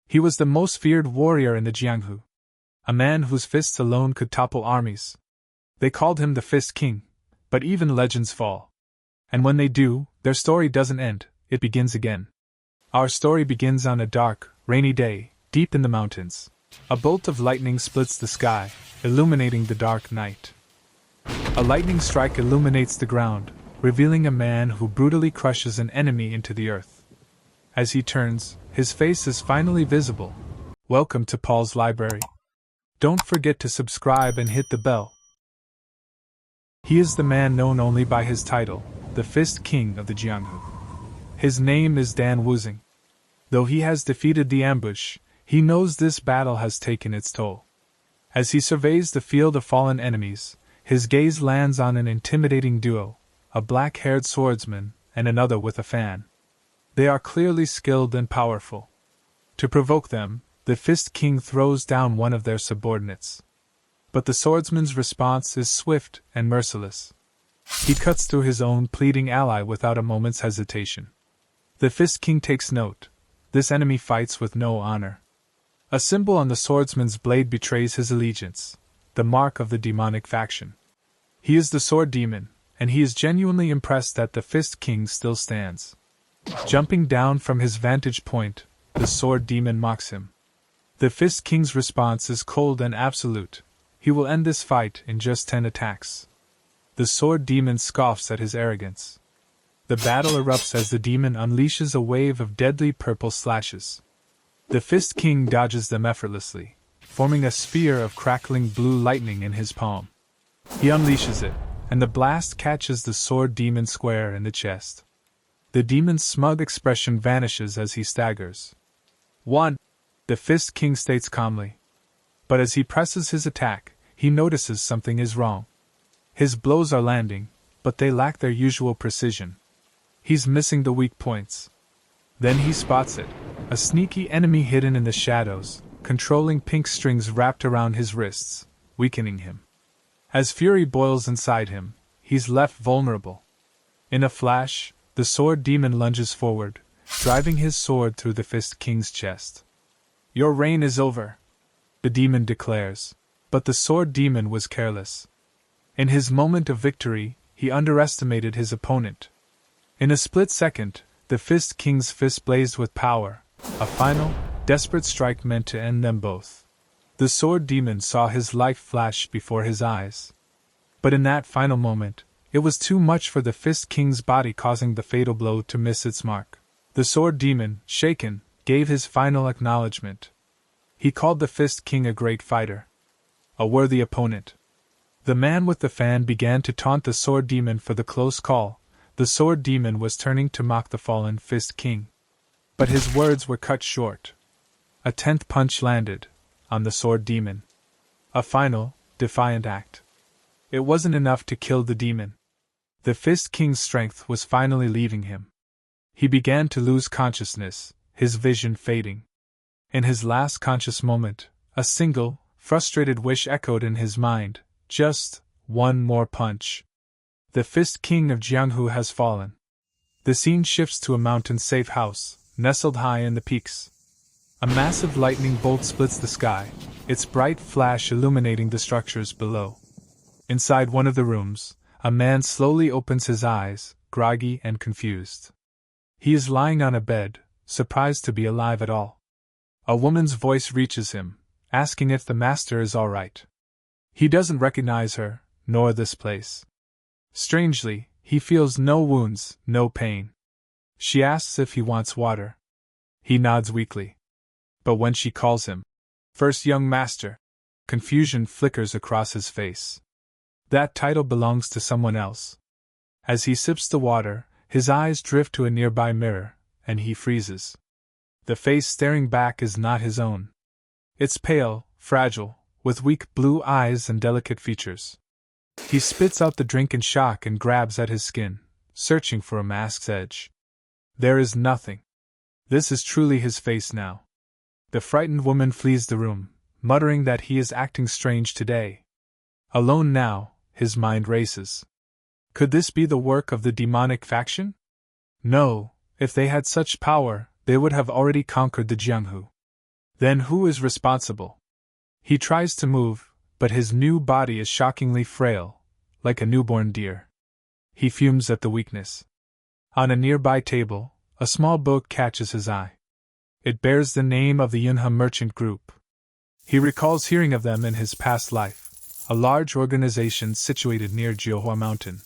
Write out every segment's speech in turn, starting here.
He was the most feared warrior in the Jianghu, a man whose fists alone could topple armies. They called him the Fist King, but even legends fall. And when they do, their story doesn't end, it begins again. Our story begins on a dark, rainy day, deep in the mountains. A bolt of lightning splits the sky, illuminating the dark night. A lightning strike illuminates the ground, revealing a man who brutally crushes an enemy into the earth. As he turns, his face is finally visible. Welcome to Paul's Library. Don't forget to subscribe and hit the bell. He is the man known only by his title, the Fist King of the Jianghu. His name is Dan Woosung. Though he has defeated the ambush, he knows this battle has taken its toll. As he surveys the field of fallen enemies, his gaze lands on an intimidating duo, a black-haired swordsman and another with a fan. They are clearly skilled and powerful. To provoke them, the Fist King throws down one of their subordinates. But the swordsman's response is swift and merciless. He cuts through his own pleading ally without a moment's hesitation. The Fist King takes note. This enemy fights with no honor. A symbol on the swordsman's blade betrays his allegiance, the mark of the demonic faction. He is the sword demon, and he is genuinely impressed that the Fist King still stands. Jumping down from his vantage point, the sword demon mocks him. The Fist King's response is cold and absolute. He will end this fight in just 10 attacks. The sword demon scoffs at his arrogance. The battle erupts as the demon unleashes a wave of deadly purple slashes. The Fist King dodges them effortlessly, forming a sphere of crackling blue lightning in his palm. He unleashes it, and the blast catches the sword demon square in the chest. The demon's smug expression vanishes as he staggers. 1. The Fist King states calmly. But as he presses his attack, he notices something is wrong. His blows are landing, but they lack their usual precision. He's missing the weak points. Then he spots it, a sneaky enemy hidden in the shadows, controlling pink strings wrapped around his wrists, weakening him. As fury boils inside him, he's left vulnerable. In a flash, the sword demon lunges forward, driving his sword through the Fist King's chest. Your reign is over, the demon declares, but the sword demon was careless. In his moment of victory, he underestimated his opponent. In a split second, the Fist King's fist blazed with power, a final, desperate strike meant to end them both. The sword demon saw his life flash before his eyes. But in that final moment, it was too much for the Fist King's body, causing the fatal blow to miss its mark. The sword demon, shaken, gave his final acknowledgement. He called the Fist King a great fighter, a worthy opponent. The man with the fan began to taunt the sword demon for the close call. The sword demon was turning to mock the fallen Fist King. But his words were cut short. A 10th punch landed on the sword demon. A final, defiant act. It wasn't enough to kill the demon. The Fist King's strength was finally leaving him. He began to lose consciousness, his vision fading. In his last conscious moment, a single, frustrated wish echoed in his mind: just one more punch. The Fist King of Jianghu has fallen. The scene shifts to a mountain-safe house, nestled high in the peaks. A massive lightning bolt splits the sky, its bright flash illuminating the structures below. Inside one of the rooms, a man slowly opens his eyes, groggy and confused. He is lying on a bed, surprised to be alive at all. A woman's voice reaches him, asking if the master is all right. He doesn't recognize her, nor this place. Strangely, he feels no wounds, no pain. She asks if he wants water. He nods weakly. But when she calls him, "First young master," confusion flickers across his face. That title belongs to someone else. As he sips the water, his eyes drift to a nearby mirror, and he freezes. The face staring back is not his own. It's pale, fragile, with weak blue eyes and delicate features. He spits out the drink in shock and grabs at his skin, searching for a mask's edge. There is nothing. This is truly his face now. The frightened woman flees the room, muttering that he is acting strange today. Alone now, his mind races. Could this be the work of the demonic faction? No, if they had such power, they would have already conquered the Jianghu. Then who is responsible? He tries to move, but his new body is shockingly frail, like a newborn deer. He fumes at the weakness. On a nearby table, a small book catches his eye. It bears the name of the Yunhe Merchant Group. He recalls hearing of them in his past life, a large organization situated near Jianghu Mountain.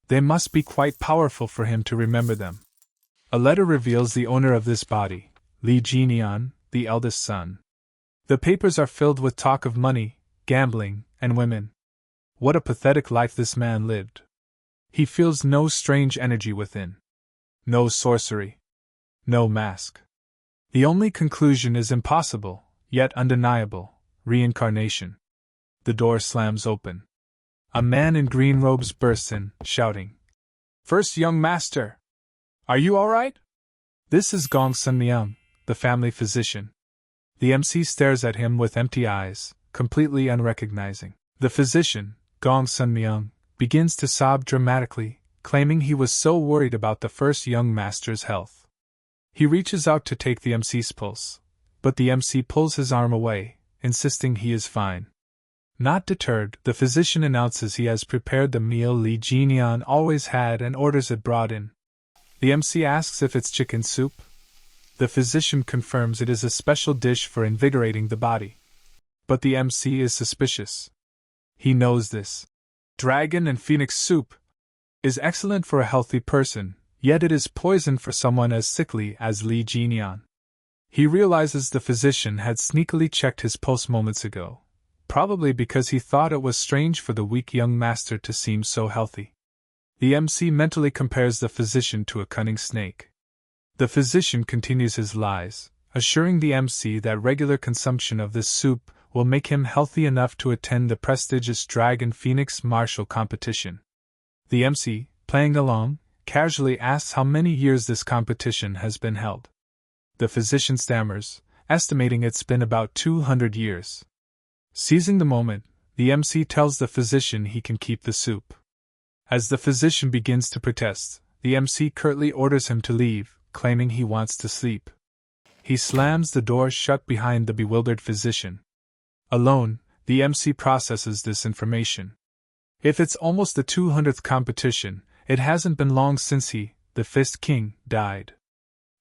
They must be quite powerful for him to remember them. A letter reveals the owner of this body, Li Jinian, the eldest son. The papers are filled with talk of money, gambling, and women. What a pathetic life this man lived. He feels no strange energy within. No sorcery. No mask. The only conclusion is impossible, yet undeniable: reincarnation. The door slams open. A man in green robes bursts in, shouting, "First young master! Are you all right?" This is Gong Sun-myung, the family physician. The MC stares at him with empty eyes, completely unrecognizing. The physician, Gong Sun-myung, begins to sob dramatically, claiming he was so worried about the first young master's health. He reaches out to take the MC's pulse, but the MC pulls his arm away, insisting he is fine. Not deterred, the physician announces he has prepared the meal Li Jinian always had and orders it brought in. The MC asks if it's chicken soup. The physician confirms it is a special dish for invigorating the body. But the MC is suspicious. He knows this. Dragon and phoenix soup is excellent for a healthy person, yet it is poison for someone as sickly as Li Jinian. He realizes the physician had sneakily checked his pulse moments ago, probably because he thought it was strange for the weak young master to seem so healthy. The MC mentally compares the physician to a cunning snake. The physician continues his lies, assuring the MC that regular consumption of this soup will make him healthy enough to attend the prestigious Dragon Phoenix martial competition. The MC, playing along, casually asks how many years this competition has been held. The physician stammers, estimating it's been about 200 years. Seizing the moment, the MC tells the physician he can keep the soup. As the physician begins to protest, the MC curtly orders him to leave, claiming he wants to sleep. He slams the door shut behind the bewildered physician. Alone, the MC processes this information. If it's almost the 200th competition, it hasn't been long since he, the Fist King, died.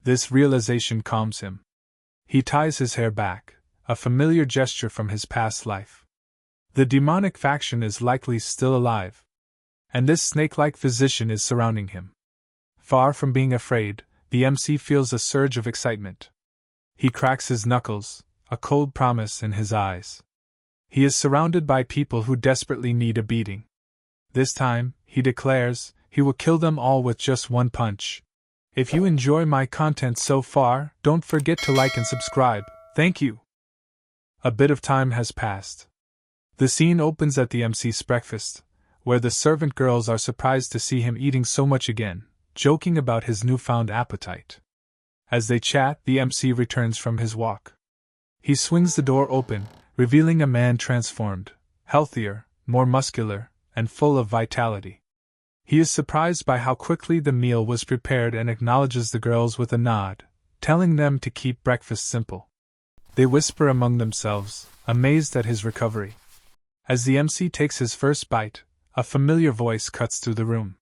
This realization calms him. He ties his hair back, a familiar gesture from his past life. The demonic faction is likely still alive, and this snake-like physician is surrounding him. Far from being afraid, the MC feels a surge of excitement. He cracks his knuckles, a cold promise in his eyes. He is surrounded by people who desperately need a beating. This time, he declares, he will kill them all with just one punch. If you enjoy my content so far, don't forget to like and subscribe. Thank you. A bit of time has passed. The scene opens at the MC's breakfast, where the servant girls are surprised to see him eating so much again, joking about his newfound appetite. As they chat, the MC returns from his walk. He swings the door open, revealing a man transformed, healthier, more muscular, and full of vitality. He is surprised by how quickly the meal was prepared and acknowledges the girls with a nod, telling them to keep breakfast simple. They whisper among themselves, amazed at his recovery. As the MC takes his first bite, a familiar voice cuts through the room.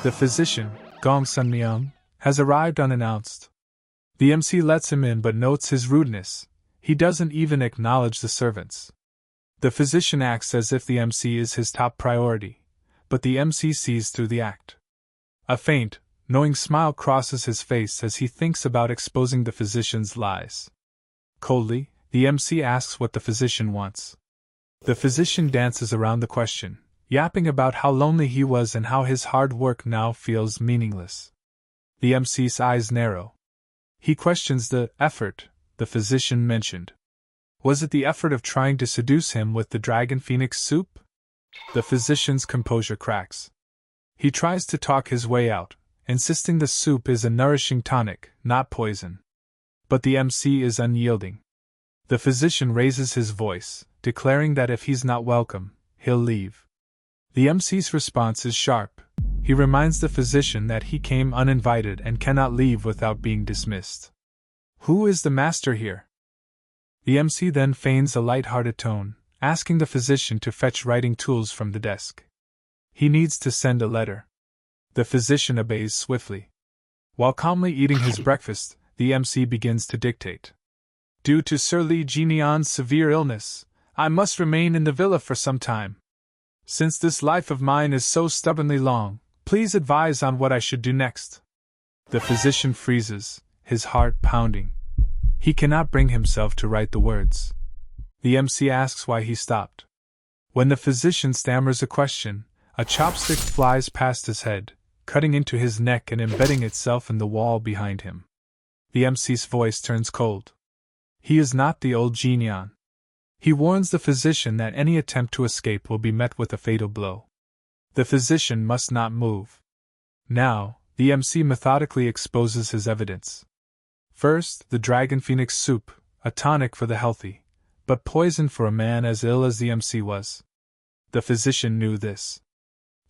The physician, Gong Sun-myung, has arrived unannounced. The MC lets him in but notes his rudeness. He doesn't even acknowledge the servants. The physician acts as if the MC is his top priority, but the MC sees through the act. A faint, knowing smile crosses his face as he thinks about exposing the physician's lies. Coldly, the MC asks what the physician wants. The physician dances around the question, yapping about how lonely he was and how his hard work now feels meaningless. The MC's eyes narrow. He questions the effort the physician mentioned. Was it the effort of trying to seduce him with the Dragon Phoenix soup? The physician's composure cracks. He tries to talk his way out, insisting the soup is a nourishing tonic, not poison. But the MC is unyielding. The physician raises his voice, declaring that if he's not welcome, he'll leave. The MC's response is sharp. He reminds the physician that he came uninvited and cannot leave without being dismissed. Who is the master here? The MC then feigns a light-hearted tone, asking the physician to fetch writing tools from the desk. He needs to send a letter. The physician obeys swiftly. While calmly eating his breakfast, the MC begins to dictate. Due to Sir Li Jinyan's severe illness, I must remain in the villa for some time. Since this life of mine is so stubbornly long, please advise on what I should do next. The physician freezes, his heart pounding. He cannot bring himself to write the words. The MC asks why he stopped. When the physician stammers a question, a chopstick flies past his head, cutting into his neck and embedding itself in the wall behind him. The MC's voice turns cold. He is not the old Jinyan. He warns the physician that any attempt to escape will be met with a fatal blow. The physician must not move. Now, the MC methodically exposes his evidence. First, the dragon phoenix soup, a tonic for the healthy, but poison for a man as ill as the MC was. The physician knew this.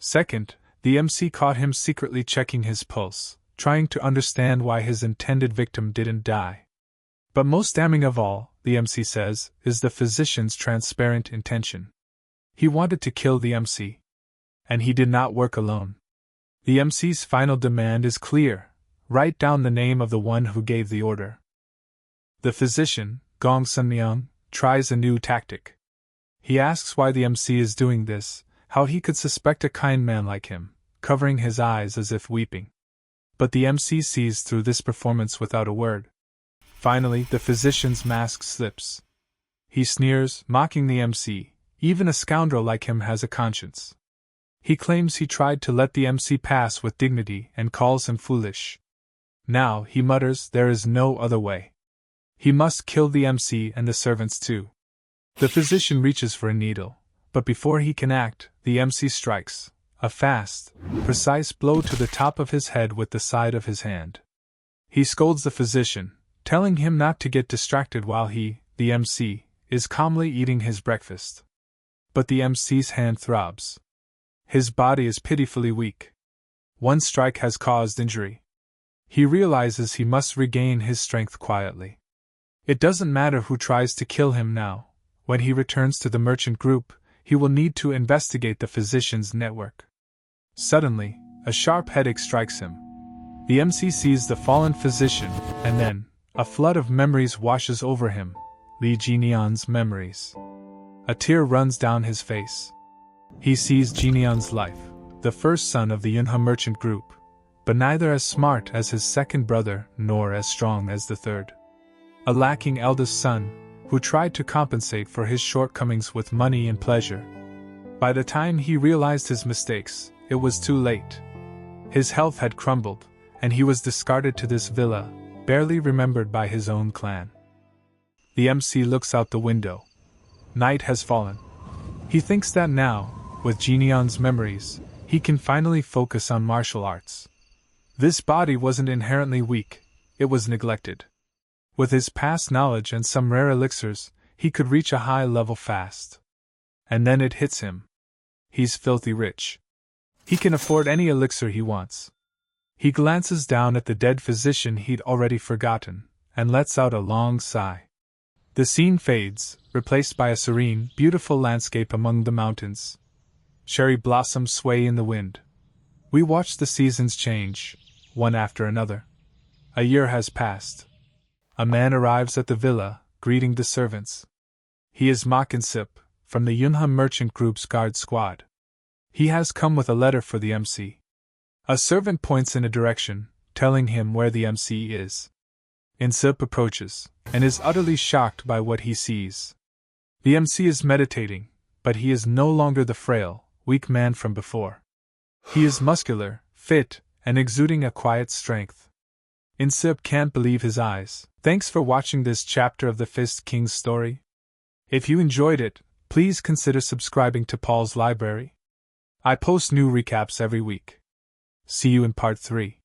Second, the MC caught him secretly checking his pulse, trying to understand why his intended victim didn't die. But most damning of all, the MC says, is the physician's transparent intention. He wanted to kill the MC. And he did not work alone. The MC's final demand is clear: write down the name of the one who gave the order. The physician, Gong Sunmyung, tries a new tactic. He asks why the MC is doing this, how he could suspect a kind man like him, covering his eyes as if weeping. But the MC sees through this performance without a word. Finally, the physician's mask slips. He sneers, mocking the MC. Even a scoundrel like him has a conscience. He claims he tried to let the MC pass with dignity and calls him foolish. Now, he mutters, there is no other way. He must kill the MC and the servants too. The physician reaches for a needle, but before he can act, the MC strikes, a fast, precise blow to the top of his head with the side of his hand. He scolds the physician, telling him not to get distracted while he, the MC, is calmly eating his breakfast. But the MC's hand throbs. His body is pitifully weak. One strike has caused injury. He realizes he must regain his strength quietly. It doesn't matter who tries to kill him now. When he returns to the merchant group, he will need to investigate the physician's network. Suddenly, a sharp headache strikes him. The MC sees the fallen physician, and then, a flood of memories washes over him, Li Jinyan's memories. A tear runs down his face. He sees Jinyan's life, the first son of the Yunhe merchant group, but neither as smart as his second brother nor as strong as the third. A lacking eldest son, who tried to compensate for his shortcomings with money and pleasure. By the time he realized his mistakes, it was too late. His health had crumbled, and he was discarded to this villa, barely remembered by his own clan. The MC looks out the window. Night has fallen. He thinks that now, with Jinyan's memories, he can finally focus on martial arts. This body wasn't inherently weak, it was neglected. With his past knowledge and some rare elixirs, he could reach a high level fast. And then it hits him. He's filthy rich. He can afford any elixir he wants. He glances down at the dead physician he'd already forgotten, and lets out a long sigh. The scene fades, replaced by a serene, beautiful landscape among the mountains. Cherry blossoms sway in the wind. We watch the seasons change, one after another. A year has passed. A man arrives at the villa, greeting the servants. He is Ma Kinsip, from the Yunhe merchant group's guard squad. He has come with a letter for the MC. A servant points in a direction, telling him where the MC is. Insip approaches, and is utterly shocked by what he sees. The MC is meditating, but he is no longer the frail, weak man from before. He is muscular, fit, and exuding a quiet strength. Insip can't believe his eyes. Thanks for watching this chapter of the Fist King's story. If you enjoyed it, please consider subscribing to Paul's Library. I post new recaps every week. See you in part 3.